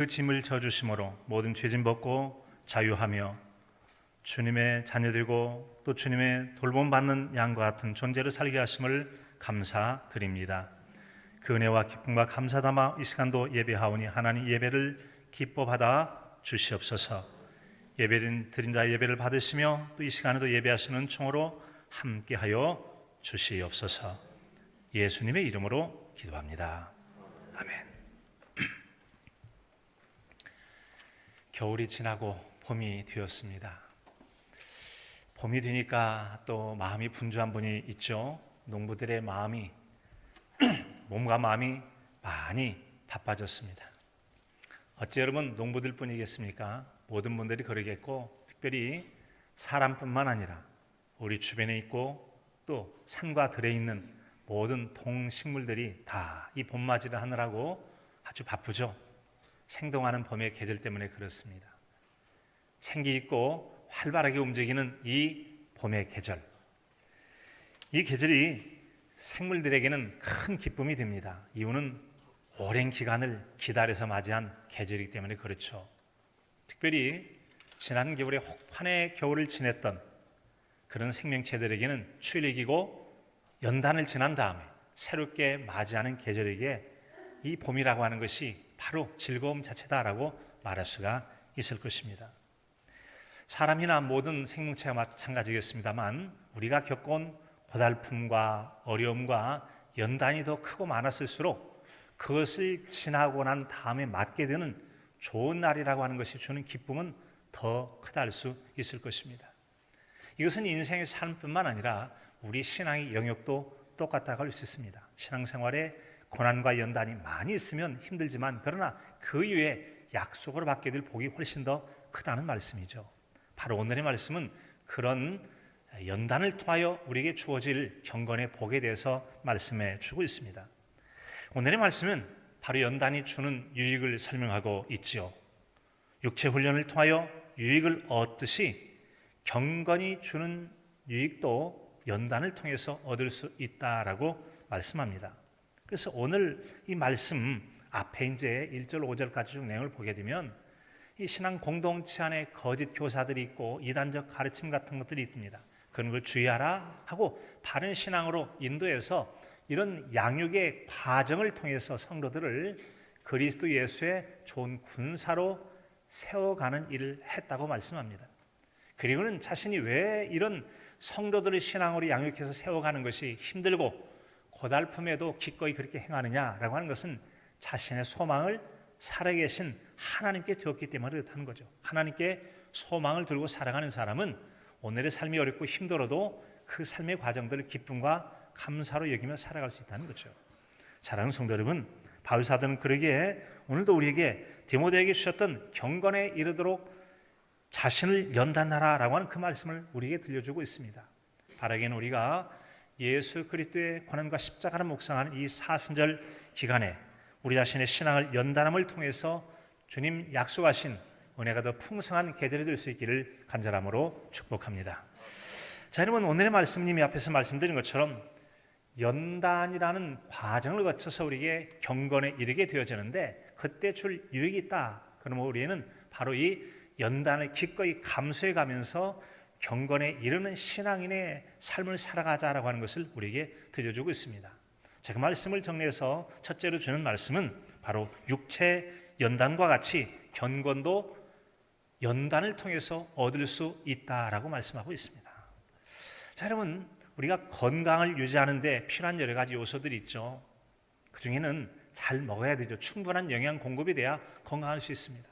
그 짐을 져주심으로 모든 죄짐 벗고 자유하며 주님의 자녀들고 또 주님의 돌봄받는 양과 같은 존재로 살게 하심을 감사드립니다. 그 은혜와 기쁨과 감사 담아 이 시간도 예배하오니 하나님 예배를 기뻐 받아 주시옵소서. 예배드린 자 예배를 받으시며 또 이 시간에도 예배하시는 총으로 함께하여 주시옵소서. 예수님의 이름으로 기도합니다. 아멘. 겨울이 지나고 봄이 되었습니다. 봄이 되니까 또 마음이 분주한 분이 있죠. 농부들의 마음이 몸과 마음이 많이 바빠졌습니다. 어찌 여러분 농부들 뿐이겠습니까? 모든 분들이 그러겠고, 특별히 사람뿐만 아니라 우리 주변에 있고 또 산과 들에 있는 모든 동식물들이 다 이 봄맞이를 하느라고 아주 바쁘죠. 생동하는 봄의 계절 때문에 그렇습니다. 생기 있고 활발하게 움직이는 이 봄의 계절, 이 계절이 생물들에게는 큰 기쁨이 됩니다. 이유는 오랜 기간을 기다려서 맞이한 계절이기 때문에 그렇죠. 특별히 지난 겨울에 혹한의 겨울을 지냈던 그런 생명체들에게는 추위를 이기고 연단을 지난 다음에 새롭게 맞이하는 계절에게 이 봄이라고 하는 것이 바로 즐거움 자체다라고 말할 수가 있을 것입니다. 사람이나 모든 생명체가 마찬가지겠습니다만 우리가 겪어온 고달픔과 어려움과 연단이 더 크고 많았을수록 그것을 지나고 난 다음에 맞게 되는 좋은 날이라고 하는 것이 주는 기쁨은 더 크다 할 수 있을 것입니다. 이것은 인생의 삶뿐만 아니라 우리 신앙의 영역도 똑같다고 할 수 있습니다. 신앙생활에 고난과 연단이 많이 있으면 힘들지만 그러나 그 이후에 약속으로 받게 될 복이 훨씬 더 크다는 말씀이죠. 바로 오늘의 말씀은 그런 연단을 통하여 우리에게 주어질 경건의 복에 대해서 말씀해 주고 있습니다. 오늘의 말씀은 바로 연단이 주는 유익을 설명하고 있지요. 육체 훈련을 통하여 유익을 얻듯이 경건이 주는 유익도 연단을 통해서 얻을 수 있다라고 말씀합니다. 그래서 오늘 이 말씀 앞에 이제 1절 5절까지 쭉 내용을 보게 되면 이 신앙 공동체 안에 거짓 교사들이 있고 이단적 가르침 같은 것들이 있습니다. 그런 걸 주의하라 하고 바른 신앙으로 인도해서 이런 양육의 과정을 통해서 성도들을 그리스도 예수의 좋은 군사로 세워가는 일을 했다고 말씀합니다. 그리고는 자신이 왜 이런 성도들의 신앙으로 양육해서 세워가는 것이 힘들고 고달픔에도 기꺼이 그렇게 행하느냐라고 하는 것은 자신의 소망을 살아계신 하나님께 두었기 때문에 그렇다는 거죠. 하나님께 소망을 들고 살아가는 사람은 오늘의 삶이 어렵고 힘들어도 그 삶의 과정들을 기쁨과 감사로 여기며 살아갈 수 있다는 거죠. 사랑하는 성도 여러분, 바울 사도는 그러기에 오늘도 우리에게 디모데에게 주셨던 경건에 이르도록 자신을 연단하라라고 하는 그 말씀을 우리에게 들려주고 있습니다. 바라기는 우리가 예수 그리스도의 고난과 십자가를 묵상하는 이 사순절 기간에 우리 자신의 신앙을 연단함을 통해서 주님 약속하신 은혜가 더 풍성한 계절이 될 수 있기를 간절함으로 축복합니다. 자, 여러분 오늘의 말씀님이 앞에서 말씀드린 것처럼 연단이라는 과정을 거쳐서 우리에게 경건에 이르게 되어지는데 그때 줄 유익이 있다. 그러면 우리는 바로 이 연단을 기꺼이 감수해 가면서 경건에 이르는 신앙인의 삶을 살아가자라고 하는 것을 우리에게 들려주고 있습니다. 제가 말씀을 정리해서 첫째로 주는 말씀은 바로 육체 연단과 같이 경건도 연단을 통해서 얻을 수 있다라고 말씀하고 있습니다. 자, 여러분 우리가 건강을 유지하는 데 필요한 여러 가지 요소들이 있죠. 그 중에는 잘 먹어야 되죠. 충분한 영양 공급이 돼야 건강할 수 있습니다.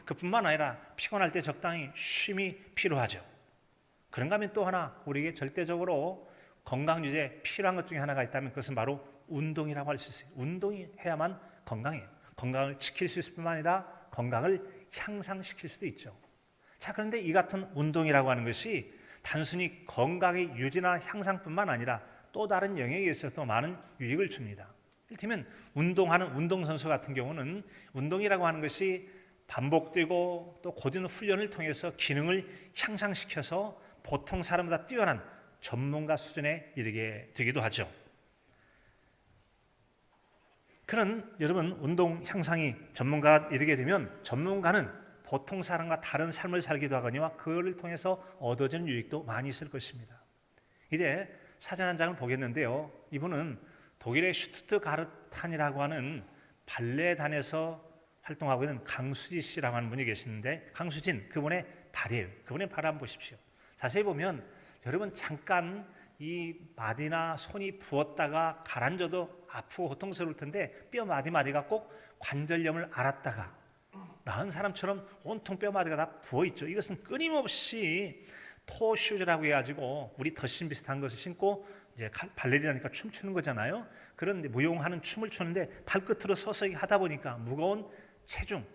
그뿐만 아니라 피곤할 때 적당히 쉼이 필요하죠. 그런가 하면 또 하나 우리에게 절대적으로 건강 유지에 필요한 것 중에 하나가 있다면 그것은 바로 운동이라고 할 수 있어요. 운동이 해야만 건강해요. 건강을 지킬 수 있을 뿐만 아니라 건강을 향상시킬 수도 있죠. 자, 그런데 이 같은 운동이라고 하는 것이 단순히 건강의 유지나 향상뿐만 아니라 또 다른 영역에 있어서 많은 유익을 줍니다. 이를테면 운동하는 운동선수 같은 경우는 운동이라고 하는 것이 반복되고 또 고된 훈련을 통해서 기능을 향상시켜서 보통 사람보다 뛰어난 전문가 수준에 이르게 되기도 하죠. 그런 여러분 운동 향상이 전문가가 이르게 되면 전문가는 보통 사람과 다른 삶을 살기도 하거니와 그를 통해서 얻어지는 유익도 많이 있을 것입니다. 이제 사진 한 장을 보겠는데요. 이분은 독일의 슈투트가르탄이라고 하는 발레단에서 활동하고 있는 강수진 씨라고 하는 분이 계시는데, 강수진, 그분의 발이에요. 그분의 발 한번 보십시오. 자세히 보면 여러분 잠깐 이 마디나 손이 부었다가 가라앉아도 아프고 고통스러울 텐데 뼈 마디마디가 꼭 관절염을 앓았다가 나은 사람처럼 온통 뼈 마디가 다 부어있죠. 이것은 끊임없이 토슈즈라고 해가지고 우리 덧신 비슷한 것을 신고 이제 발레리나니까 춤추는 거잖아요. 그런데 무용하는 춤을 추는데 발끝으로 서서히 하다 보니까 무거운 체중,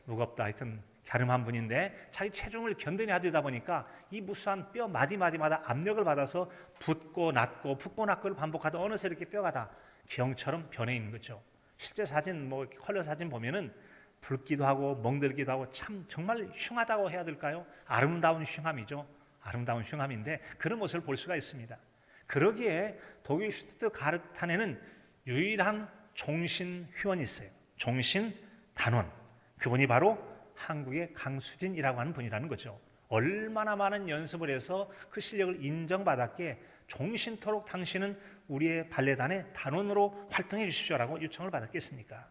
무겁다 하여튼 갸름한 분인데 자기 체중을 견뎌내야 되다 보니까 이 무수한 뼈 마디마디마다 압력을 받아서 붓고 낫고 붓고 낫고를 반복하다 어느새 이렇게 뼈가 다 기형처럼 변해 있는 거죠. 실제 사진 컬러 사진 보면은 붉기도 하고 멍들기도 하고 참 정말 흉하다고 해야 될까요? 아름다운 흉함이죠. 아름다운 흉함인데 그런 모습을 볼 수가 있습니다. 그러기에 독일 슈투트가르탄에는 유일한 종신회원이 있어요. 종신단원. 그분이 바로 한국의 강수진이라고 하는 분이라는 거죠. 얼마나 많은 연습을 해서 그 실력을 인정받았기에 종신토록 당신은 우리의 발레단의 단원으로 활동해 주십시오라고 요청을 받았겠습니까?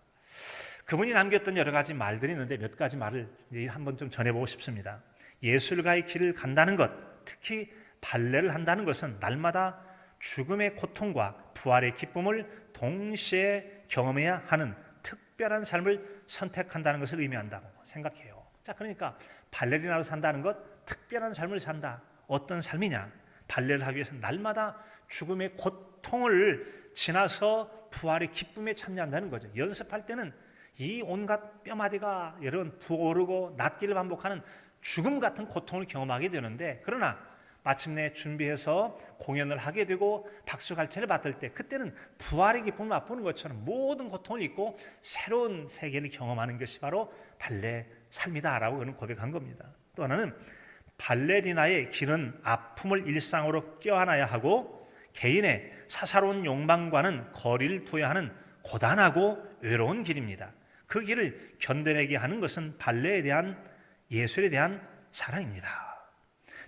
그분이 남겼던 여러 가지 말들이 있는데 몇 가지 말을 이제 한번 좀 전해보고 싶습니다. 예술가의 길을 간다는 것, 특히 발레를 한다는 것은 날마다 죽음의 고통과 부활의 기쁨을 동시에 경험해야 하는 특별한 삶을 선택한다는 것을 의미한다고 생각해요. 자, 그러니까 발레리나로 산다는 것, 특별한 삶을 산다. 어떤 삶이냐? 발레를 하기 위해서 날마다 죽음의 고통을 지나서 부활의 기쁨에 참여한다는 거죠. 연습할 때는 이 온갖 뼈마디가 여러분 부어오르고 낫기를 반복하는 죽음 같은 고통을 경험하게 되는데, 그러나 마침내 준비해서 공연을 하게 되고 박수갈채를 받을 때 그때는 부활의 기쁨을 맛보는 것처럼 모든 고통을 잊고 새로운 세계를 경험하는 것이 바로 발레 삶이다라고 그는 고백한 겁니다. 또 하나는 발레리나의 길은 아픔을 일상으로 껴안아야 하고 개인의 사사로운 욕망과는 거리를 둬야 하는 고단하고 외로운 길입니다. 그 길을 견뎌내게 하는 것은 발레에 대한 예술에 대한 사랑입니다.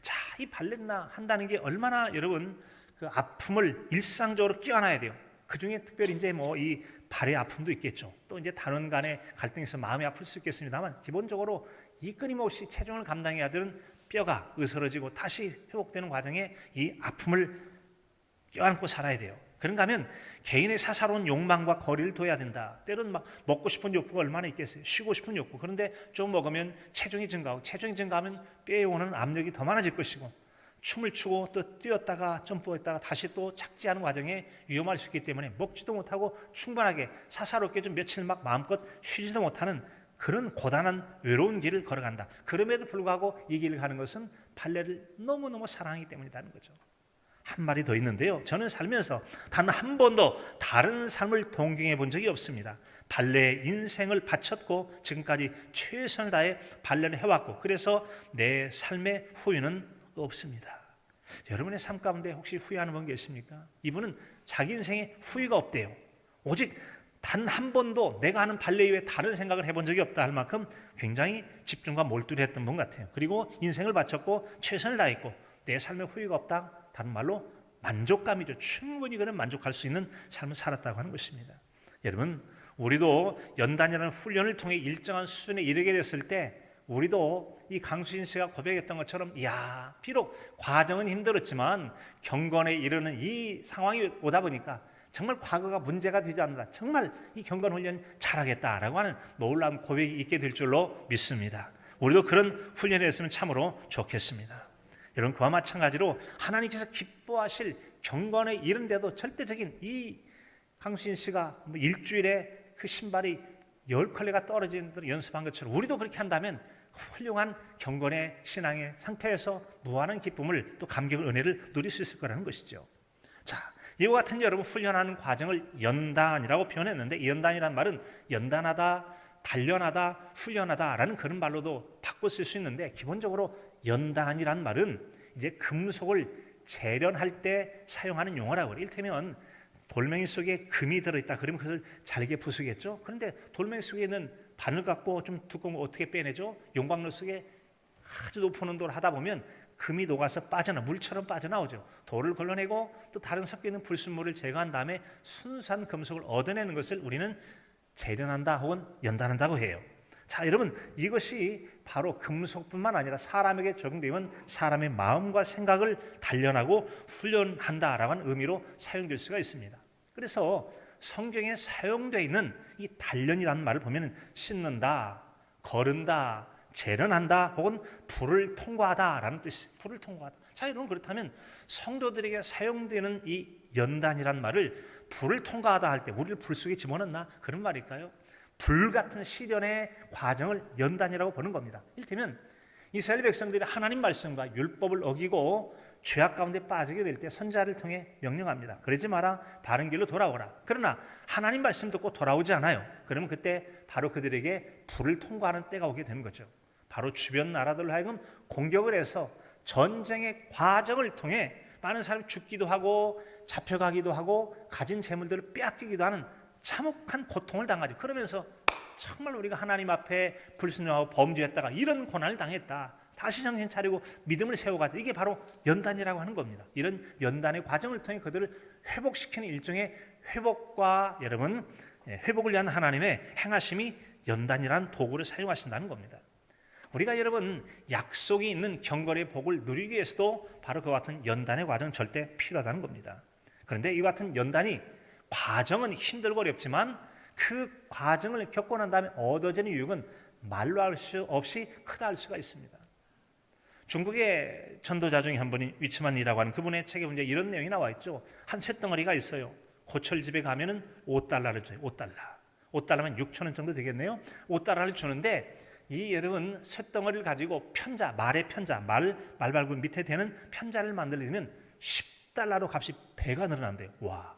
자, 이 발레리나 한다는 게 얼마나 여러분 그 아픔을 일상적으로 껴안아야 돼요. 그 중에 특별히 이제 이 발의 아픔도 있겠죠. 또 이제 단원 간의 갈등이 있어 마음이 아플 수 있겠습니다만 기본적으로 이 끊임없이 체중을 감당해야 되는 뼈가 으스러지고 다시 회복되는 과정에 이 아픔을 껴안고 살아야 돼요. 그런가 하면 개인의 사사로운 욕망과 거리를 둬야 된다. 때로는 막 먹고 싶은 욕구가 얼마나 있겠어요. 쉬고 싶은 욕구. 그런데 좀 먹으면 체중이 증가하고 체중이 증가하면 뼈에 오는 압력이 더 많아질 것이고 춤을 추고 또 뛰었다가 점프했다가 다시 또 착지하는 과정에 위험할 수 있기 때문에 먹지도 못하고 충분하게 사사롭게 좀 며칠 막 마음껏 쉬지도 못하는 그런 고단한 외로운 길을 걸어간다. 그럼에도 불구하고 이 길을 가는 것은 발레를 너무너무 사랑하기 때문이라는 거죠. 한 말이 더 있는데요. 저는 살면서 단 한 번도 다른 삶을 동경해 본 적이 없습니다. 발레에 인생을 바쳤고 지금까지 최선을 다해 발레를 해왔고 그래서 내 삶의 후회는 없습니다. 여러분의 삶 가운데 혹시 후회하는 분 계십니까? 이분은 자기 인생에 후회가 없대요. 오직 단 한 번도 내가 하는 발레 이외에 다른 생각을 해본 적이 없다 할 만큼 굉장히 집중과 몰두를 했던 분 같아요. 그리고 인생을 바쳤고 최선을 다했고 내 삶에 후회가 없다. 다른 말로 만족감이죠. 충분히 그는 만족할 수 있는 삶을 살았다고 하는 것입니다. 여러분, 우리도 연단이라는 훈련을 통해 일정한 수준에 이르게 됐을 때 우리도 이 강수진 씨가 고백했던 것처럼 비록 과정은 힘들었지만 경건에 이르는 이 상황이 오다 보니까 정말 과거가 문제가 되지 않는다. 정말 이 경건 훈련 잘하겠다라고 하는 놀라운 고백이 있게 될 줄로 믿습니다. 우리도 그런 훈련을 했으면 참으로 좋겠습니다. 여러분, 그와 마찬가지로 하나님께서 기뻐하실 경건에 이른데도 절대적인 이 강수진 씨가 일주일에 그 신발이 10컬레가 떨어지는 대로 연습한 것처럼 우리도 그렇게 한다면 훌륭한 경건의 신앙의 상태에서 무한한 기쁨을 또 감격을 은혜를 누릴 수 있을 거라는 것이죠. 자, 이와 같은 여러분 훈련하는 과정을 연단이라고 표현했는데 이 연단이라는 말은 연단하다, 단련하다, 훈련하다라는 그런 말로도 바꿔 쓸 수 있는데 기본적으로 연단이란 말은 이제 금속을 재련할 때 사용하는 용어라고 그래요. 이를테면 돌멩이 속에 금이 들어있다. 그러면 그것을 잘게 부수겠죠. 그런데 돌멩이 속에 있는 바늘 갖고 좀 두꺼운 거 어떻게 빼내죠? 용광로 속에 아주 높은 온도를 하다 보면 금이 녹아서 물처럼 빠져나오죠. 돌을 걸러내고 또 다른 섞여 있는 불순물을 제거한 다음에 순수한 금속을 얻어내는 것을 우리는 재련한다 혹은 연단한다고 해요. 자, 여러분, 이것이 바로 금속뿐만 아니라 사람에게 적용되면 사람의 마음과 생각을 단련하고 훈련한다라는 의미로 사용될 수가 있습니다. 그래서 성경에 사용되어 있는 이 단련이라는 말을 보면 씻는다, 거른다, 재련한다 혹은 불을 통과하다라는 뜻이 불을 통과하다. 자, 여러분, 그렇다면 성도들에게 사용되는 이 연단이란 말을 불을 통과하다 할 때 우리를 불 속에 집어넣나? 그런 말일까요? 불같은 시련의 과정을 연단이라고 보는 겁니다. 이를테면 이스라엘 백성들이 하나님 말씀과 율법을 어기고 죄악 가운데 빠지게 될 때 선지자를 통해 명령합니다. 그러지 마라, 바른 길로 돌아오라. 그러나 하나님 말씀 듣고 돌아오지 않아요. 그러면 그때 바로 그들에게 불을 통과하는 때가 오게 되는 거죠. 바로 주변 나라들로 하여금 공격을 해서 전쟁의 과정을 통해 많은 사람이 죽기도 하고 잡혀가기도 하고 가진 재물들을 빼앗기기도 하는 참혹한 고통을 당하죠. 그러면서 정말 우리가 하나님 앞에 불순종하고 범죄했다가 이런 고난을 당했다. 다시 정신 차리고 믿음을 세워가지고 이게 바로 연단이라고 하는 겁니다. 이런 연단의 과정을 통해 그들을 회복시키는 일종의 회복과 여러분 회복을 위한 하나님의 행하심이 연단이라는 도구를 사용하신다는 겁니다. 우리가 여러분 약속이 있는 경건의 복을 누리기 위해서도 바로 그와 같은 연단의 과정 절대 필요하다는 겁니다. 그런데 이 같은 연단이 과정은 힘들고 어렵지만 그 과정을 겪고 난 다음에 얻어지는 유익은 말로 할 수 없이 크다 할 수가 있습니다. 중국의 전도자 중에 한 분이 위츠만이라고 하는 그분의 책에 보면 이런 내용이 나와 있죠. 한 쇳덩어리가 있어요. 고철집에 가면은 5달러를 줘요. 5달러면 6,000원 정도 되겠네요. 5달러를 주는데 이 여러분 쇳덩어리를 가지고 말의 편자, 말발굽 밑에 대는 편자를 만들려면 10달러로 값이 배가 늘어난대요. 와,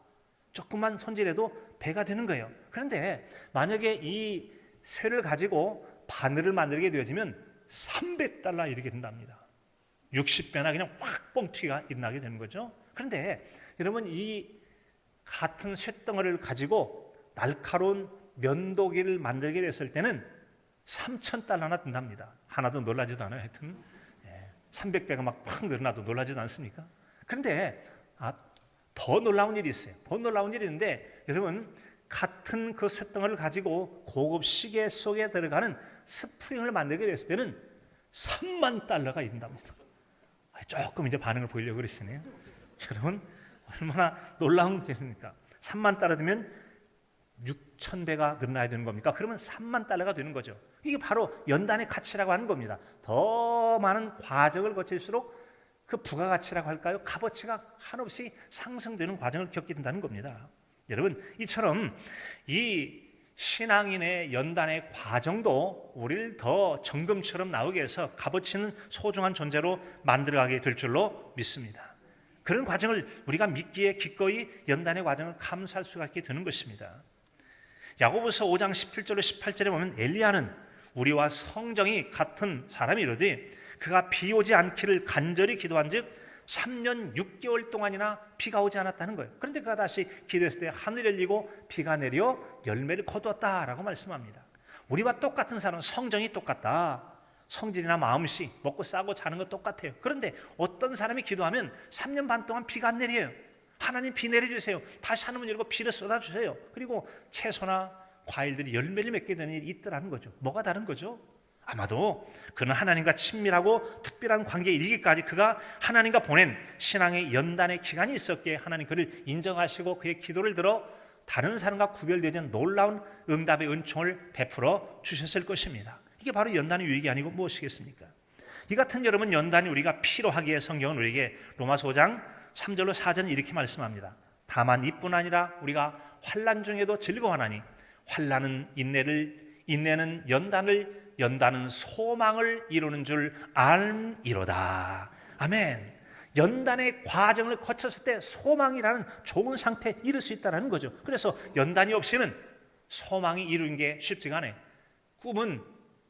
조금만 손질해도 배가 되는 거예요. 그런데 만약에 이 쇠를 가지고 바늘을 만들게 되어지면 300달러 이렇게 된답니다. 60배나 그냥 확 뻥튀기가 일어나게 되는 거죠. 그런데 여러분 이 같은 쇳덩어리를 가지고 날카로운 면도기를 만들게 됐을 때는 3,000달러나 든답니다. 하나도 놀라지도 않아요. 하여튼 300배가 막 팍 늘어나도 놀라지도 않습니까? 그런데 더 놀라운 일이 있어요. 더 놀라운 일이 있는데 여러분 같은 그 쇳덩어리를 가지고 고급 시계 속에 들어가는 스프링을 만들게 됐을 때는 3만 달러가 이른답니다. 조금 이제 반응을 보이려고 그러시네요. 여러분 얼마나 놀라운 일입니까? 3만 달러 되면 6,000배가 늘어나야 되는 겁니까? 그러면 3만 달러가 되는 거죠. 이게 바로 연단의 가치라고 하는 겁니다. 더 많은 과정을 거칠수록 그 부가가치라고 할까요? 값어치가 한없이 상승되는 과정을 겪게 된다는 겁니다. 여러분 이처럼 이 신앙인의 연단의 과정도 우리를 더 정금처럼 나오게 해서 값어치는 소중한 존재로 만들어가게 될 줄로 믿습니다. 그런 과정을 우리가 믿기에 기꺼이 연단의 과정을 감수할 수가 있게 되는 것입니다. 야고보서 5장 17절로 18절에 보면 엘리야는 우리와 성정이 같은 사람이로되 그가 비 오지 않기를 간절히 기도한 즉 3년 6개월 동안이나 비가 오지 않았다는 거예요. 그런데 그가 다시 기도했을 때 하늘이 열리고 비가 내려 열매를 거두었다라고 말씀합니다. 우리와 똑같은 사람은 성정이 똑같다. 성질이나 마음씨, 먹고 싸고 자는 거 똑같아요. 그런데 어떤 사람이 기도하면 3년 반 동안 비가 안 내려요. 하나님 비 내려주세요. 다시 하늘문 열고 비를 쏟아주세요. 그리고 채소나 과일들이 열매를 맺게 되는 일이 있더라는 거죠. 뭐가 다른 거죠? 아마도 그는 하나님과 친밀하고 특별한 관계에 이르기까지 그가 하나님과 보낸 신앙의 연단의 기간이 있었기에 하나님 그를 인정하시고 그의 기도를 들어 다른 사람과 구별되지 않는 놀라운 응답의 은총을 베풀어 주셨을 것입니다. 이게 바로 연단의 유익이 아니고 무엇이겠습니까? 이 같은 여러분 연단이 우리가 필요하기에 성경은 우리에게 로마서 5장 3절로 4절은 이렇게 말씀합니다. 다만 이뿐 아니라 우리가 환난 중에도 즐거워하나니 환난은 인내는 연단은 소망을 이루는 줄 알미로다. 아멘. 연단의 과정을 거쳤을 때 소망이라는 좋은 상태에 이를 수 있다는 거죠. 그래서 연단이 없이는 소망이 이루는 게 쉽지가 않아요. 꿈은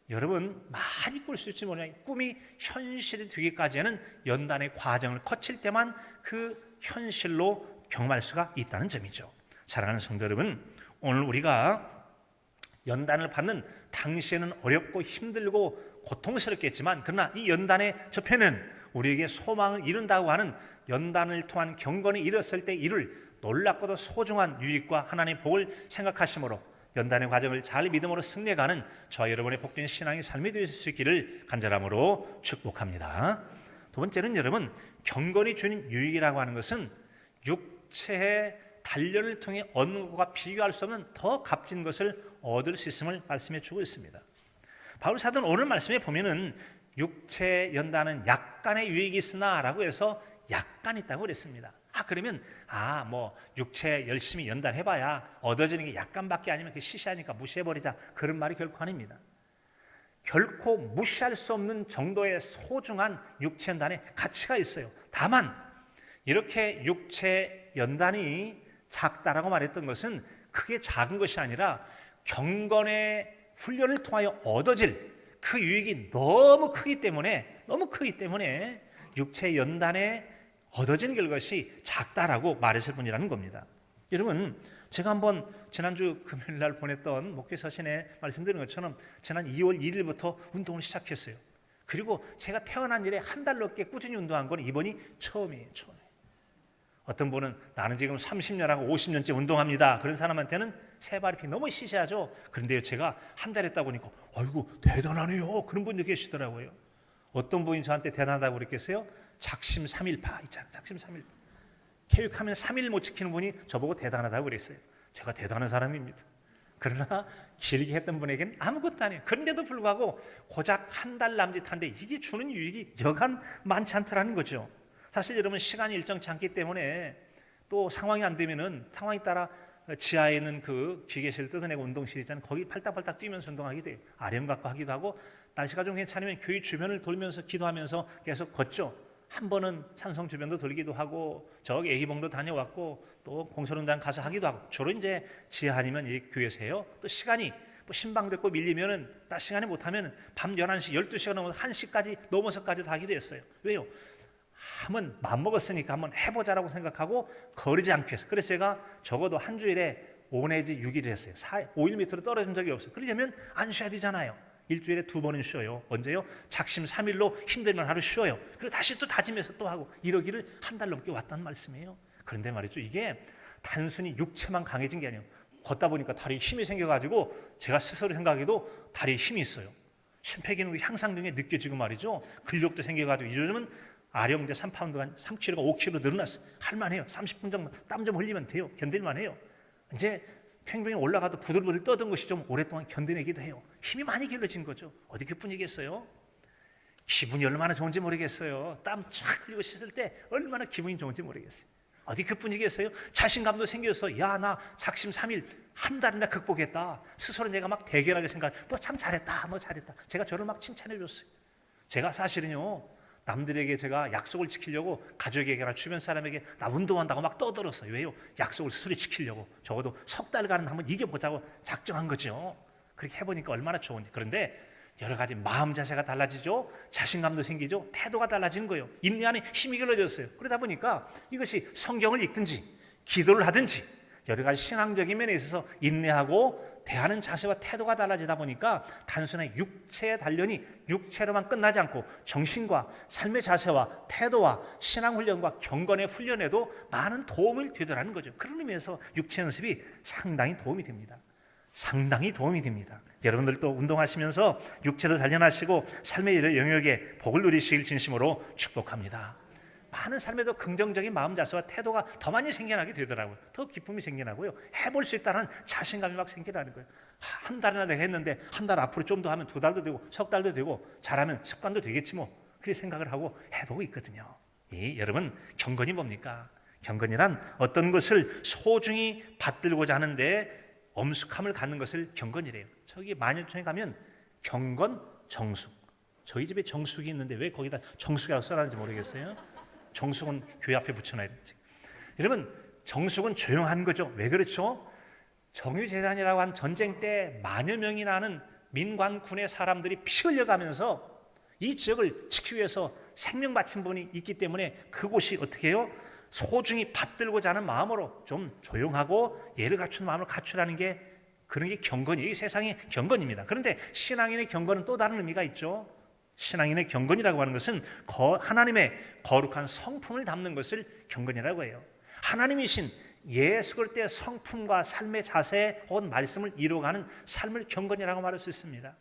여러분 많이 꿀 수 있지 모르냐. 꿈이 현실이 되기까지는 연단의 과정을 거칠 때만 그 현실로 경험할 수가 있다는 점이죠. 사랑하는 성도 여러분, 오늘 우리가 연단을 받는 당시에는 어렵고 힘들고 고통스럽겠지만, 그러나 이 연단의 저편은 우리에게 소망을 이룬다고 하는 연단을 통한 경건이 이뤘을 때 이룰 놀랍고도 소중한 유익과 하나님의 복을 생각하심으로 연단의 과정을 잘 믿음으로 승리해가는 저와 여러분의 복된 신앙의 삶이 되실 수 있기를 간절함으로 축복합니다. 두 번째는 여러분, 경건이 주는 유익이라고 하는 것은 육체의 단련을 통해 얻는 것과 비교할 수 없는 더 값진 것을 얻을 수 있음을 말씀해 주고 있습니다. 바울 사도는 오늘 말씀에 보면은 육체 연단은 약간의 유익이 있으나 라고 해서 약간 있다고 그랬습니다. 그러면 육체 열심히 연단해봐야 얻어지는 게 약간밖에 아니면 그 시시하니까 무시해버리자, 그런 말이 결코 아닙니다. 결코 무시할 수 없는 정도의 소중한 육체 연단에 가치가 있어요. 다만 이렇게 육체 연단이 작다라고 말했던 것은 크게 작은 것이 아니라 경건의 훈련을 통하여 얻어질 그 유익이 너무 크기 때문에 육체 연단에 얻어지는 결과시 작다라고 말했을 뿐이라는 겁니다. 여러분, 제가 한번 지난주 금요일 날 보냈던 목회 서신에 말씀드린 것처럼 지난 2월 1일부터 운동을 시작했어요. 그리고 제가 태어난 이래 한 달 넘게 꾸준히 운동한 건 이번이 처음이에요. 어떤 분은 나는 지금 30년하고 50년째 운동합니다. 그런 사람한테는 세 발이 너무 시시하죠. 그런데요, 제가 한 달 했다고 하니까 아이고 대단하네요, 그런 분들 계시더라고요. 어떤 분이 저한테 대단하다고 그랬겠어요? 작심 3일파 있잖아요. 작심 3일파. 계획하면 3일 못 지키는 분이 저보고 대단하다고 그랬어요. 제가 대단한 사람입니다. 그러나 길게 했던 분에게는 아무것도 아니에요. 그런데도 불구하고 고작 한 달 남짓한데 이게 주는 유익이 여간 많지 않더라는 거죠. 사실 여러분, 시간이 일정치 않기 때문에 또 상황이 안 되면은 상황에 따라 지하에 있는 그 기계실을 뜯어내고 운동실 있잖아요. 거기 팔딱팔딱 뛰면서 운동하게 돼요. 아령 갖고 하기도 하고, 날씨가 좀 괜찮으면 교회 주변을 돌면서 기도하면서 계속 걷죠. 한 번은 산성 주변도 돌기도 하고, 저기 애기봉도 다녀왔고, 또 공설운동 가서 하기도 하고, 주로 이제 지하 아니면 이 교회에서 해요. 또 시간이 신방됐고 밀리면은 낮 시간에 못하면 밤 11시, 12시가 넘어서 1시까지 넘어서까지도 하기도 했어요. 왜요? 한번 마음먹었으니까 한번 해보자라고 생각하고 거르지 않기 위해서. 그래서 제가 적어도 한 주일에 5 내지 6일을 했어요. 5일 밑으로 떨어진 적이 없어요. 그러려면 안 쉬어야 되잖아요. 일주일에 2번은 쉬어요. 언제요? 작심 3일로 힘들면 하루 쉬어요. 그리고 다시 또 다짐해서 또 하고, 이러기를 한 달 넘게 왔다는 말씀이에요. 그런데 말이죠, 이게 단순히 육체만 강해진 게 아니에요. 걷다 보니까 다리에 힘이 생겨가지고 제가 스스로 생각해도 다리에 힘이 있어요. 심폐기능 향상 등에 느껴지고 말이죠. 근력도 생겨가지고 요즘은 아령 이제 3파운드가 3kg가 5kg 늘어났어요. 할만해요. 30분 정도 땀 좀 흘리면 돼요. 견딜만해요. 이제 평병에 올라가도 부들부들 떠든 것이 좀 오랫동안 견뎌내기도 해요. 힘이 많이 길러진 거죠. 어디 그뿐이겠어요? 기분이 얼마나 좋은지 모르겠어요. 땀 쫙 흘리고 씻을 때 얼마나 기분이 좋은지 모르겠어요. 어디 그뿐이겠어요? 자신감도 생겨서 나 작심 3일 한 달이나 극복했다. 스스로 내가 막 대견하게 생각해. 너 참 잘했다. 너 잘했다. 제가 저를 막 칭찬해 줬어요. 제가 사실은요, 남들에게 제가 약속을 지키려고 가족에게나 주변 사람에게 나 운동한다고 막 떠들었어요. 왜요? 약속을 스스로 지키려고. 적어도 석 달간은 한번 이겨보자고 작정한 거죠. 그렇게 해보니까 얼마나 좋은지. 그런데 여러 가지 마음 자세가 달라지죠. 자신감도 생기죠. 태도가 달라지는 거예요. 인내 안에 힘이 길러졌어요. 그러다 보니까 이것이 성경을 읽든지 기도를 하든지 여러 가지 신앙적인 면에 있어서 인내하고 대하는 자세와 태도가 달라지다 보니까 단순한 육체의 단련이 육체로만 끝나지 않고 정신과 삶의 자세와 태도와 신앙훈련과 경건의 훈련에도 많은 도움을 되더라는 거죠. 그런 의미에서 육체 연습이 상당히 도움이 됩니다. 상당히 도움이 됩니다. 여러분들도 운동하시면서 육체도 단련하시고 삶의 영역에 복을 누리시길 진심으로 축복합니다. 많은 삶에도 긍정적인 마음 자세와 태도가 더 많이 생겨나게 되더라고요. 더 기쁨이 생겨나고요. 해볼 수 있다는 자신감이 막 생겨나는 거예요. 한 달이나 내가 했는데 한 달 앞으로 좀 더 하면 2달도 되고 석 달도 되고 잘하면 습관도 되겠지 뭐. 그렇게 생각을 하고 해보고 있거든요. 여러분, 경건이 뭡니까? 경건이란 어떤 것을 소중히 받들고자 하는데 엄숙함을 갖는 것을 경건이래요. 저기 만일촌에 가면 경건, 정숙. 저희 집에 정숙이 있는데 왜 거기다 정숙이라고 써놨는지 모르겠어요. 정숙은 교회 앞에 붙여놔야 되지. 여러분, 정숙은 조용한 거죠. 왜 그렇죠? 정유재단이라고 한 전쟁 때 만여 명이나 하는 민관군의 사람들이 피 흘려가면서 이 지역을 지키기 위해서 생명 바친 분이 있기 때문에 그곳이 어떻게 해요? 소중히 받들고자 하는 마음으로 좀 조용하고 예를 갖춘 마음을 갖추라는 게 그런 게 경건이에요. 이 세상의 경건입니다. 그런데 신앙인의 경건은 또 다른 의미가 있죠. 신앙인의 경건이라고 하는 것은 하나님의 거룩한 성품을 담는 것을 경건이라고 해요. 하나님이신 예수 그리스도의 성품과 삶의 자세 혹은 말씀을 이루어가는 삶을 경건이라고 말할 수 있습니다.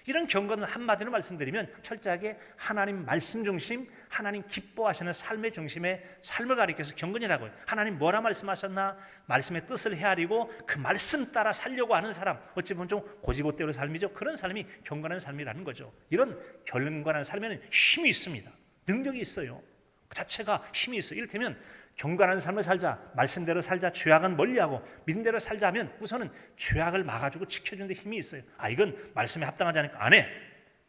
이런 경건은 한마디로 말씀드리면 철저하게 하나님 말씀 중심, 하나님 기뻐하시는 삶의 중심의 삶을 가리켜서 경건이라고 해요. 하나님 뭐라 말씀하셨나? 말씀의 뜻을 헤아리고 그 말씀 따라 살려고 하는 사람, 어찌 보면 좀 고지고대로 삶이죠. 그런 삶이 경건한 삶이라는 거죠. 이런 경건한 삶에는 힘이 있습니다. 능력이 있어요. 그 자체가 힘이 있어요. 이를테면 경건한 삶을 살자, 말씀대로 살자, 죄악은 멀리하고 믿음대로 살자 하면 우선은 죄악을 막아주고 지켜주는 데 힘이 있어요. 이건 말씀에 합당하지 않으니까 안 해.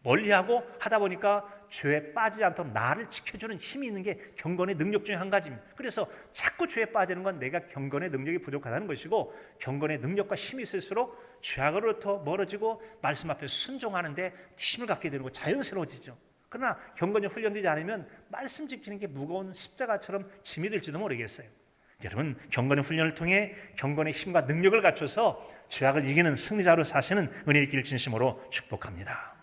멀리하고 하다 보니까 죄에 빠지지 않도록 나를 지켜주는 힘이 있는 게 경건의 능력 중에 한 가지입니다. 그래서 자꾸 죄에 빠지는 건 내가 경건의 능력이 부족하다는 것이고, 경건의 능력과 힘이 있을수록 죄악으로부터 멀어지고 말씀 앞에 순종하는데 힘을 갖게 되는 거 자연스러워지죠. 그러나 경건이 훈련되지 않으면 말씀 지키는 게 무거운 십자가처럼 짐이 될지도 모르겠어요. 여러분, 경건의 훈련을 통해 경건의 힘과 능력을 갖춰서 죄악을 이기는 승리자로 사시는 은혜 있기를 진심으로 축복합니다.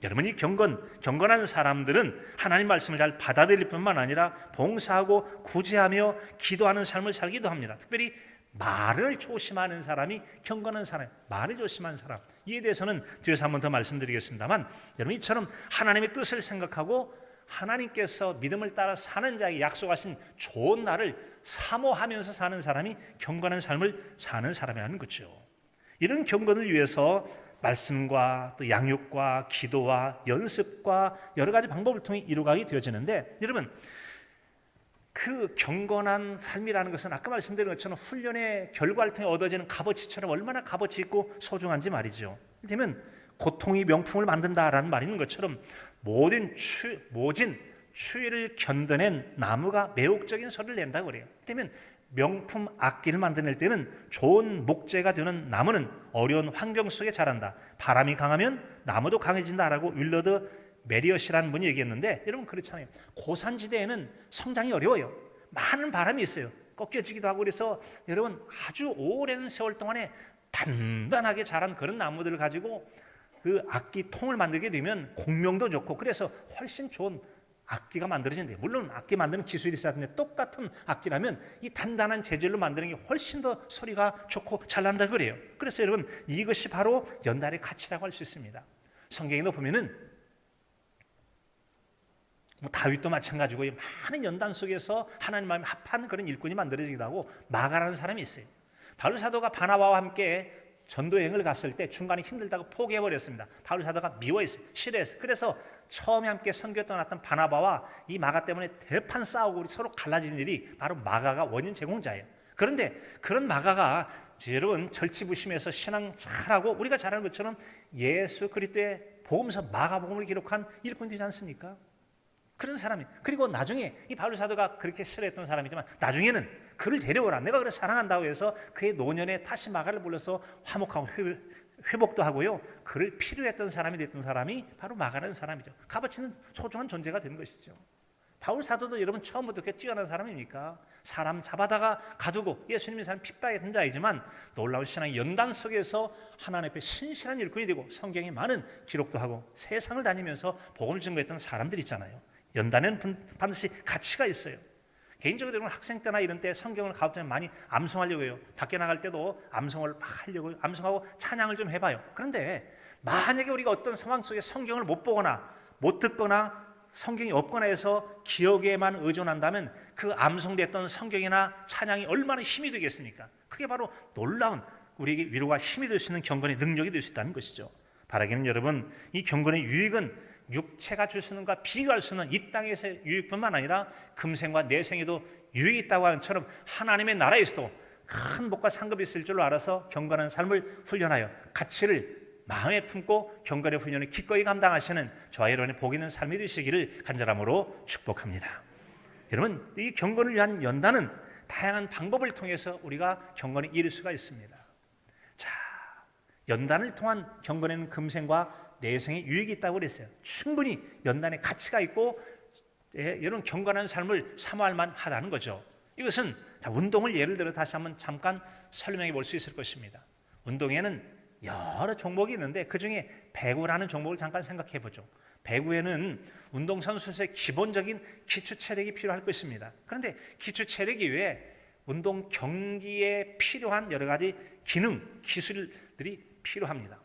여러분, 이 경건한 사람들은 하나님 말씀을 잘 받아들일 뿐만 아니라 봉사하고 구제하며 기도하는 삶을 살기도 합니다. 특별히 말을 조심하는 사람이 경건한 사람, 말을 조심하는 사람, 이에 대해서는 뒤에서 한 번 더 말씀드리겠습니다만, 여러분 이처럼 하나님의 뜻을 생각하고 하나님께서 믿음을 따라 사는 자에게 약속하신 좋은 날을 사모하면서 사는 사람이 경건한 삶을 사는 사람이라는 거죠. 이런 경건을 위해서 말씀과 또 양육과 기도와 연습과 여러 가지 방법을 통해 이루어가게 되어지는데, 여러분 그 경건한 삶이라는 것은 아까 말씀드린 것처럼 훈련의 결과를 통해 얻어지는 값어치처럼 얼마나 값어치 있고 소중한지 말이죠. 이를테면 고통이 명품을 만든다라는 말이 있는 것처럼 모진 추위를 견뎌낸 나무가 매혹적인 소리를 낸다고 그래요. 이를테면 명품 악기를 만들어낼 때는 좋은 목재가 되는 나무는 어려운 환경 속에 자란다. 바람이 강하면 나무도 강해진다라고 윌러드 메리엇이라는 분이 얘기했는데, 여러분 그렇잖아요. 고산지대에는 성장이 어려워요. 많은 바람이 있어요. 꺾여지기도 하고. 그래서 여러분 아주 오랜 세월 동안에 단단하게 자란 그런 나무들을 가지고 그 악기 통을 만들게 되면 공명도 좋고 그래서 훨씬 좋은 악기가 만들어진대요. 물론 악기 만드는 기술이 있어야 하는데 똑같은 악기라면 이 단단한 재질로 만드는 게 훨씬 더 소리가 좋고 잘 난다 그래요. 그래서 여러분 이것이 바로 연단의 가치라고 할 수 있습니다. 성경에도 보면은 다윗도 마찬가지고 많은 연단 속에서 하나님 마음에 합한 그런 일꾼이 만들어지기도 하고 마가라는 사람이 있어요. 바울 사도가 바나바와 함께 전도 여행을 갔을 때 중간에 힘들다고 포기해버렸습니다. 바울 사도가 미워했어요. 싫어했어요. 그래서 처음에 함께 선교 떠났던 바나바와 이 마가 때문에 대판 싸우고 서로 갈라진 일이 바로 마가가 원인 제공자예요. 그런데 그런 마가가 여러분 절치부심해서 신앙 잘하고 우리가 잘 아는 것처럼 예수 그리스도의 복음서 마가복음을 기록한 일꾼이 되지 않습니까? 그런 사람이. 그리고 나중에 이 바울 사도가 그렇게 싫어했던 사람이지만 나중에는 그를 데려오라, 내가 그를 사랑한다고 해서 그의 노년에 다시 마가를 불러서 화목하고 회복도 하고요, 그를 필요했던 사람이 됐던 사람이 바로 마가라는 사람이죠. 값어치는 소중한 존재가 된 것이죠. 바울 사도도 여러분 처음부터 그렇게 뛰어난 사람입니까? 사람 잡아다가 가두고 예수님의 사람 핍박했던 자이지만 놀라운 신앙의 연단 속에서 하나님 앞에 신실한 일꾼이 되고 성경에 많은 기록도 하고 세상을 다니면서 복음을 증거했던 사람들이 있잖아요. 연단에는 반드시 가치가 있어요. 개인적으로 여러분 학생 때나 이런 때 성경을 가급적 많이 암송하려고 해요. 밖에 나갈 때도 암송을 막 하려고 암송하고 찬양을 좀 해봐요. 그런데 만약에 우리가 어떤 상황 속에 성경을 못 보거나 못 듣거나 성경이 없거나 해서 기억에만 의존한다면 그 암송됐던 성경이나 찬양이 얼마나 힘이 되겠습니까? 그게 바로 놀라운 우리에게 위로가 힘이 될 수 있는 경건의 능력이 될 수 있다는 것이죠. 바라기는 여러분, 이 경건의 유익은 육체가 줄 수 있는 것과 비교할 수 있는 이 땅에서의 유익뿐만 아니라 금생과 내생에도 유익이 있다고 하는 것처럼 하나님의 나라에서도 큰 복과 상급이 있을 줄로 알아서 경건한 삶을 훈련하여 가치를 마음에 품고 경건의 훈련을 기꺼이 감당하시는 저와 여러분의 복 있는 삶이 되시기를 간절함으로 축복합니다. 여러분, 이 경건을 위한 연단은 다양한 방법을 통해서 우리가 경건에 이를 수가 있습니다. 자, 연단을 통한 경건에는 금생과 내생에 유익이 있다고 그랬어요. 충분히 연단의 가치가 있고 여러분 경건한 삶을 사모할 만하다는 거죠. 이것은 운동을 예를 들어 다시 한번 잠깐 설명해 볼 수 있을 것입니다. 운동에는 여러 종목이 있는데 그중에 배구라는 종목을 잠깐 생각해 보죠. 배구에는 운동선수의 기본적인 기초 체력이 필요할 것입니다. 그런데 기초 체력이 외에 운동 경기에 필요한 여러 가지 기능, 기술들이 필요합니다.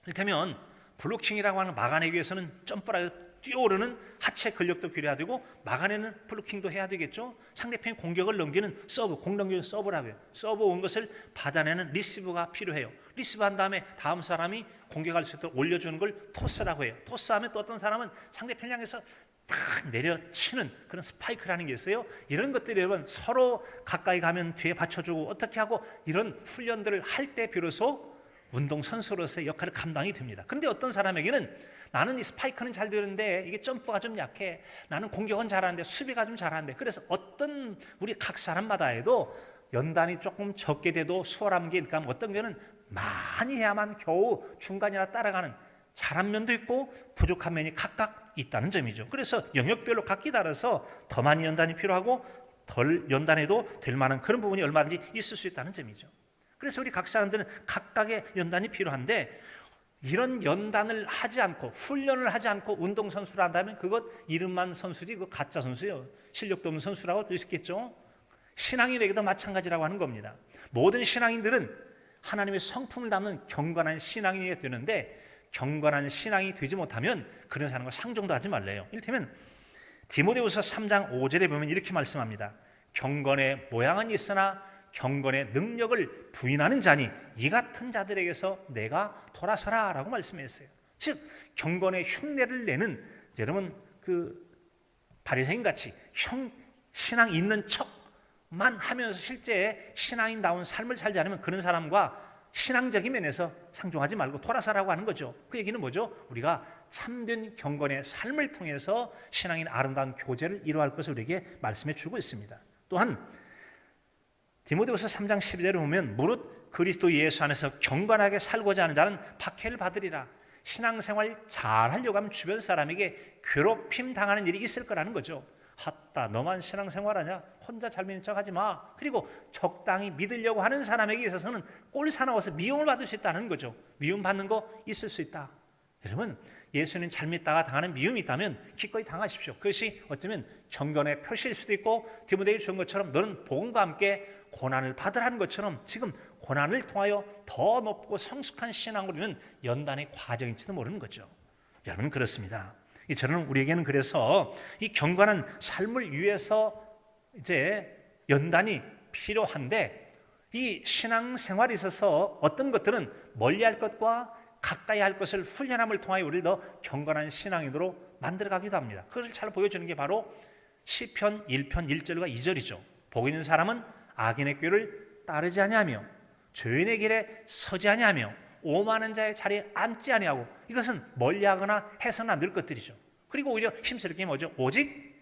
이를테면 블로킹이라고 하는 막아내기 위해서는 점프를 뛰어오르는 하체 근력도 필요하고 막아내는 블로킹도 해야 되겠죠. 상대편의 공격을 넘기는 서브, 공 넘기는 서브라고 해요. 서브 온 것을 받아내는 리시브가 필요해요. 리시브 한 다음에 다음 사람이 공격할 수 있도록 올려주는 걸 토스라고 해요. 토스하면 또 어떤 사람은 상대편 향해서 막 내려치는 그런 스파이크라는 게 있어요. 이런 것들이 여러분 서로 가까이 가면 뒤에 받쳐주고 어떻게 하고 이런 훈련들을 할 때 비로소 운동선수로서의 역할을 감당이 됩니다. 그런데 어떤 사람에게는 나는 이 스파이크는 잘 되는데 이게 점프가 좀 약해. 나는 공격은 잘하는데 수비가 좀 잘하는데. 그래서 어떤 우리 각 사람마다 해도 연단이 조금 적게 돼도 수월한 게 있으니까 어떤 경우는 많이 해야만 겨우 중간이나 따라가는 잘한 면도 있고 부족한 면이 각각 있다는 점이죠. 그래서 영역별로 각기 다르서 더 많이 연단이 필요하고 덜 연단해도 될 만한 그런 부분이 얼마든지 있을 수 있다는 점이죠. 그래서 우리 각 사람들은 각각의 연단이 필요한데 이런 연단을 하지 않고 훈련을 하지 않고 운동선수를 한다면 그것 이름만 선수지 그거 가짜 선수예요. 실력도 없는 선수라고 할 수 있겠죠. 신앙인에게도 마찬가지라고 하는 겁니다. 모든 신앙인들은 하나님의 성품을 담는 경건한 신앙이 되는데 경건한 신앙이 되지 못하면 그런 사람과 상종도 하지 말래요. 이를테면 디모데후서 3장 5절에 보면 이렇게 말씀합니다. 경건의 모양은 있으나 경건의 능력을 부인하는 자니 이 같은 자들에게서 내가 돌아서라 라고 말씀했어요. 즉 경건의 흉내를 내는 여러분 그 바리새인같이 신앙 있는 척만 하면서 실제 신앙인다운 삶을 살지 않으면 그런 사람과 신앙적인 면에서 상종하지 말고 돌아서라고 하는 거죠. 그 얘기는 뭐죠? 우리가 참된 경건의 삶을 통해서 신앙인 아름다운 교제를 이루어갈 것을 우리에게 말씀해 주고 있습니다. 또한 디모데후서 3장 12절에 보면 무릇 그리스도 예수 안에서 경건하게 살고자 하는 자는 박해를 받으리라. 신앙생활 잘하려고 하면 주변 사람에게 괴롭힘 당하는 일이 있을 거라는 거죠. 핫다 너만 신앙생활하냐? 혼자 잘 믿는 척하지 마. 그리고 적당히 믿으려고 하는 사람에게 있어서는 꼴 사나워서 미움을 받을 수 있다는 거죠. 미움 받는 거 있을 수 있다. 여러분 예수님 잘 믿다가 당하는 미움이 있다면 기꺼이 당하십시오. 그것이 어쩌면 경건의 표시일 수도 있고 디모데에게 준 것처럼 너는 복음과 함께 고난을 받으라는 것처럼 지금 고난을 통하여 더 높고 성숙한 신앙으로 이루는 연단의 과정일지도 모르는 거죠. 여러분 그렇습니다. 저는 우리에게는 그래서 이 경건한 삶을 위해서 이제 연단이 필요한데 이 신앙생활에 있어서 어떤 것들은 멀리할 것과 가까이 할 것을 훈련함을 통하여 우리를 더 경건한 신앙인으로 만들어가기도 합니다. 그것을 잘 보여주는 게 바로 시편 1편 1절과 2절이죠. 복 있는 사람은 악인의 꾀를 따르지 아니하며 죄인의 길에 서지 아니하며 오만한 자의 자리에 앉지 아니하고 이것은 멀리하거나 해서는 안 될 것들이죠. 그리고 오히려 힘쓰게 뭐죠? 오직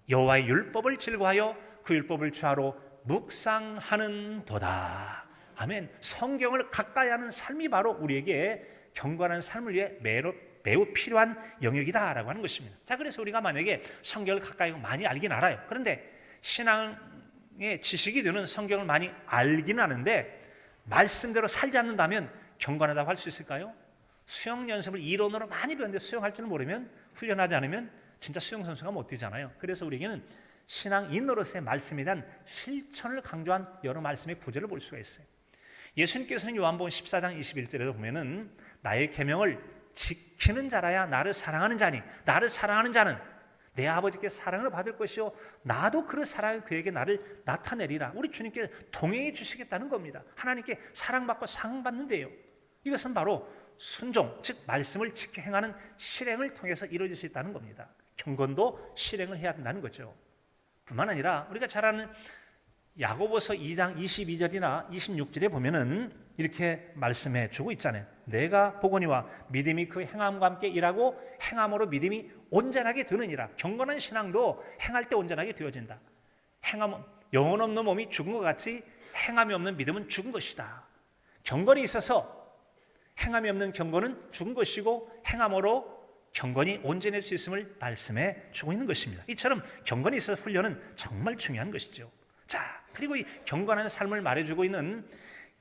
여호와의 율법을 즐거워하여 그 율법을 주하로 묵상하는 도다. 아멘. 성경을 가까이 하는 삶이 바로 우리에게 경건한 삶을 위해 매우 필요한 영역이다라고 하는 것입니다. 자, 그래서 우리가 만약에 성경을 가까이 많이 알긴 알아요. 그런데 신앙의 지식이 되는 성경을 많이 알긴 하는데 말씀대로 살지 않는다면 경건하다고 할 수 있을까요? 수영 연습을 이론으로 많이 배웠는데 수영할 줄은 모르면 훈련하지 않으면 진짜 수영 선수가 못 되잖아요. 그래서 우리에게는 신앙인으로서의 말씀에 대한 실천을 강조한 여러 말씀의 구절을 볼 수가 있어요. 예수님께서는 요한복음 14장 21절에도 보면은 나의 계명을 지키는 자라야 나를 사랑하는 자니 나를 사랑하는 자는 내 아버지께 사랑을 받을 것이요 나도 그 사랑을 그에게 나를 나타내리라. 우리 주님께 동행해 주시겠다는 겁니다. 하나님께 사랑받고 상받는데요. 이것은 바로 순종, 즉 말씀을 지켜 행하는 실행을 통해서 이루어질 수 있다는 겁니다. 경건도 실행을 해야 된다는 거죠. 뿐만 아니라 우리가 잘 아는 야고보서 2장 22절이나 26절에 보면은 이렇게 말씀해 주고 있잖아요. 내가 보거니와 믿음이 그 행함과 함께 일하고 행함으로 믿음이 온전하게 되느니라. 경건한 신앙도 행할 때 온전하게 되어진다. 영혼 없는 몸이 죽은 것 같이 행함이 없는 믿음은 죽은 것이다. 경건이 있어서 행함이 없는 경건은 죽은 것이고 행함으로 경건이 온전해질 수 있음을 말씀해 주고 있는 것입니다. 이처럼 경건이 있어서 훈련은 정말 중요한 것이죠. 자, 그리고 이 경건한 삶을 말해주고 있는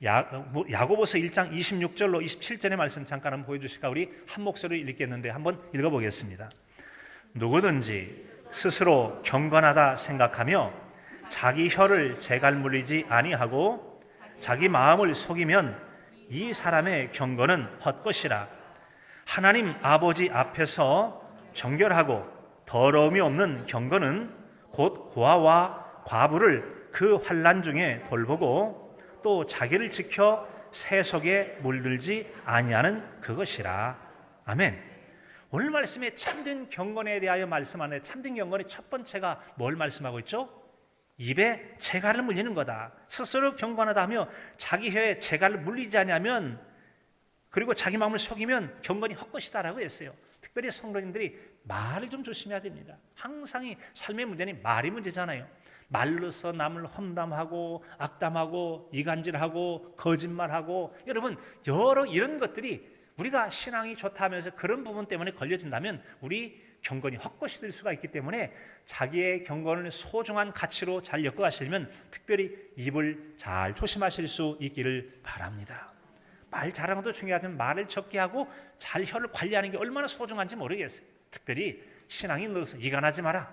야고보서 1장 26절로 27절의 말씀 잠깐 한번 보여주실까? 우리 한 목소리로 읽겠는데 한번 읽어보겠습니다. 누구든지 스스로 경건하다 생각하며 자기 혀를 재갈 물리지 아니하고 자기 마음을 속이면 이 사람의 경건은 헛것이라. 하나님 아버지 앞에서 정결하고 더러움이 없는 경건은 곧 고아와 과부를 그 환난 중에 돌보고 또 자기를 지켜 세속에 물들지 아니하는 그것이라. 아멘. 오늘 말씀에 참된 경건에 대하여 말씀하는데 참된 경건의 첫 번째가 뭘 말씀하고 있죠? 입에 재갈을 물리는 거다. 스스로 경건하다 하며 자기 혀에 재갈을 물리지 않으면, 그리고 자기 마음을 속이면 경건이 헛것이다라고 했어요. 특별히 성도님들이 말을 좀 조심해야 됩니다. 항상 이 삶의 문제는 말이 문제잖아요. 말로써 남을 험담하고 악담하고 이간질하고 거짓말하고, 여러분 여러 이런 것들이 우리가 신앙이 좋다 하면서 그런 부분 때문에 걸려진다면 우리 경건이 헛것이 될 수가 있기 때문에 자기의 경건을 소중한 가치로 잘 엮어가시려면 특별히 입을 잘 조심하실 수 있기를 바랍니다. 말 잘하는 것도 중요하지만 말을 적게 하고 잘 혀를 관리하는 게 얼마나 소중한지 모르겠어요. 특별히 신앙인으로서 이간하지 마라,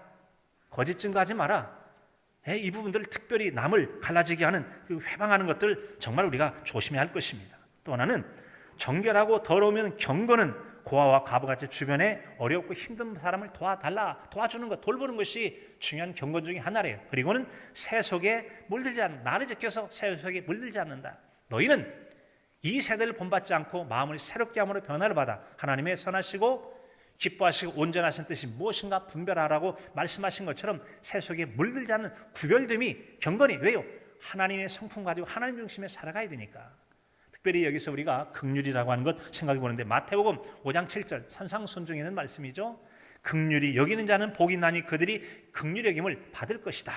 거짓 증거하지 마라, 이 부분들을 특별히 남을 갈라지게 하는 그 회방하는 것들 정말 우리가 조심해야 할 것입니다. 또 하나는 정결하고 더러우면 경건은 고아와 과부같이 주변에 어렵고 힘든 사람을 도와주는 것, 돌보는 것이 중요한 경건 중에 하나래요. 그리고는 세속에 물들지 않는다. 나를 지켜서 세속에 물들지 않는다. 너희는 이 세대를 본받지 않고 마음을 새롭게 함으로 변화를 받아 하나님의 선하시고 기뻐하시고 온전하신 뜻이 무엇인가 분별하라고 말씀하신 것처럼 세속에 물들지 않는 구별됨이 경건이, 왜요? 하나님의 성품 가지고 하나님 중심에 살아가야 되니까. 특별히 여기서 우리가 긍휼이라고 하는 것 생각해 보는데, 마태복음 5장 7절 산상순중에 있는 말씀이죠. 긍휼히 여기는 자는 복이 있나니 그들이 긍휼히 여김을 받을 것이다.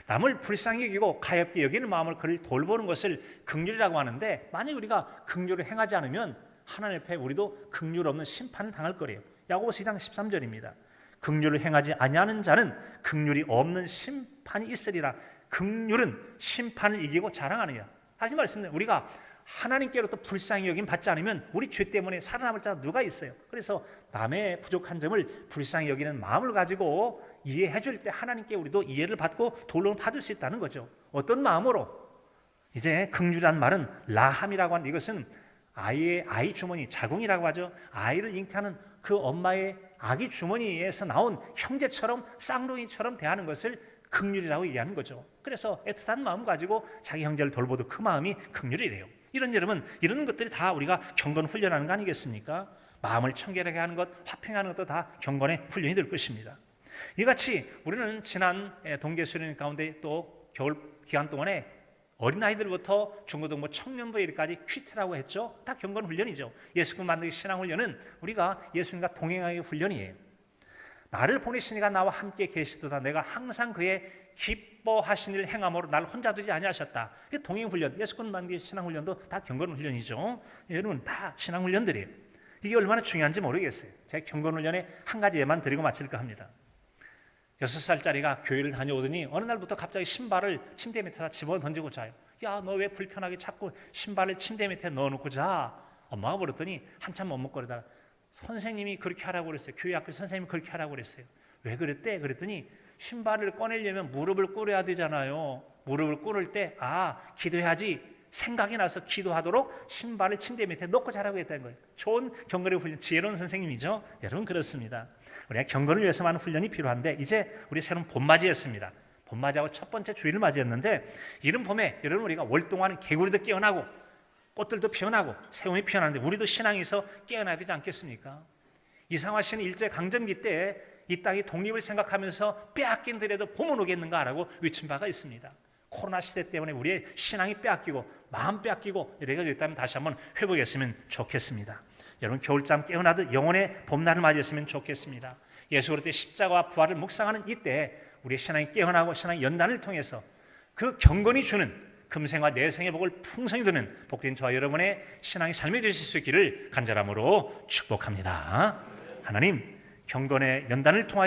남을 불쌍히 여기고 가엾게 여기는 마음을 그를 돌보는 것을 긍휼이라고 하는데, 만약 우리가 긍휼을 행하지 않으면 하나님 앞에 우리도 긍휼 없는 심판을 당할 거래요. 야고보서 2장 13절입니다. 긍휼을 행하지 아니하는 자는 긍휼이 없는 심판이 있으리라. 긍휼은 심판을 이기고 자랑하느냐. 다시 말씀드립니다. 우리가 하나님께로부터 불쌍히 여김 받지 않으면 우리 죄 때문에 살아남을 자가 누가 있어요? 그래서 남의 부족한 점을 불쌍히 여기는 마음을 가지고 이해해 줄 때 하나님께 우리도 이해를 받고 돌봄을 받을 수 있다는 거죠. 어떤 마음으로? 이제 긍휼이란 말은 라함이라고 하는, 이것은 아이 주머니, 자궁이라고 하죠. 아이를 잉태하는 그 엄마의 아기 주머니에서 나온 형제처럼 쌍둥이처럼 대하는 것을 긍휼이라고 얘기하는 거죠. 그래서 애틋한 마음 가지고 자기 형제를 돌보도 그 마음이 긍휼이래요. 여러분 이런 것들이 다 우리가 경건 훈련하는 거 아니겠습니까? 마음을 청결하게 하는 것, 화평하는 것도 다 경건의 훈련이 될 것입니다. 이같이 우리는 지난 동계 수련 가운데 또 겨울 기간 동안에 어린아이들부터 중고등부 청년부에 이르기까지 퀴트라고 했죠. 다 경건 훈련이죠. 예수님 만들기 신앙 훈련은 우리가 예수님과 동행하기 훈련이에요. 나를 보내시니가 나와 함께 계시도다. 내가 항상 그의 기뻐하신 일 행함으로 나를 혼자 두지 아니하셨다. 이게 동행 훈련, 예수님 만들기 신앙 훈련도 다 경건 훈련이죠. 여러분 다 신앙 훈련들이에요. 이게 얼마나 중요한지 모르겠어요. 제가 경건 훈련에 한 가지 예만 드리고 마칠까 합니다. 6살짜리가 교회를 다녀오더니 어느 날부터 갑자기 신발을 침대 밑에다 집어 던지고 자요. 야, 너 왜 불편하게 자꾸 신발을 침대 밑에 넣어놓고 자? 엄마가 물었더니 한참 머뭇거리다가 선생님이 그렇게 하라고 그랬어요. 교회 학교 선생님이 그렇게 하라고 그랬어요. 왜 그랬대? 그랬더니 신발을 꺼내려면 무릎을 꿇어야 되잖아요. 무릎을 꿇을 때 기도해야지 생각이 나서 기도하도록 신발을 침대 밑에 넣고 자라고 했다는 거예요. 좋은 경건의 훈련, 지혜로운 선생님이죠. 여러분 그렇습니다. 우리가 경건을 위해서만 훈련이 필요한데, 이제 우리 새로운 봄맞이였습니다. 봄맞이하고 첫 번째 주일을 맞이했는데, 이른 봄에 여러분 우리가 월 동안 개구리도 깨어나고 꽃들도 피어나고 새우이 피어나는데 우리도 신앙에서 깨어나야 되지 않겠습니까? 이상화 씨는 일제강점기 때 이 땅이 독립을 생각하면서 빼앗긴더라도 봄은 오겠는가라고 외친 바가 있습니다. 코로나 시대 때문에 우리의 신앙이 빼앗기고 마음 빼앗기고 이래가지고 있다면 다시 한번 회복했으면 좋겠습니다. 여러분 겨울잠 깨어나듯 영혼의 봄날을 맞이했으면 좋겠습니다. 예수 그리스도의 십자가와 부활을 묵상하는 이때 우리의 신앙이 깨어나고 신앙의 연단을 통해서 그 경건이 주는 금생과 내생의 복을 풍성히 드는 복된 저와 여러분의 신앙의 삶이 되실 수 있기를 간절함으로 축복합니다. 하나님, 경건의 연단을 통하여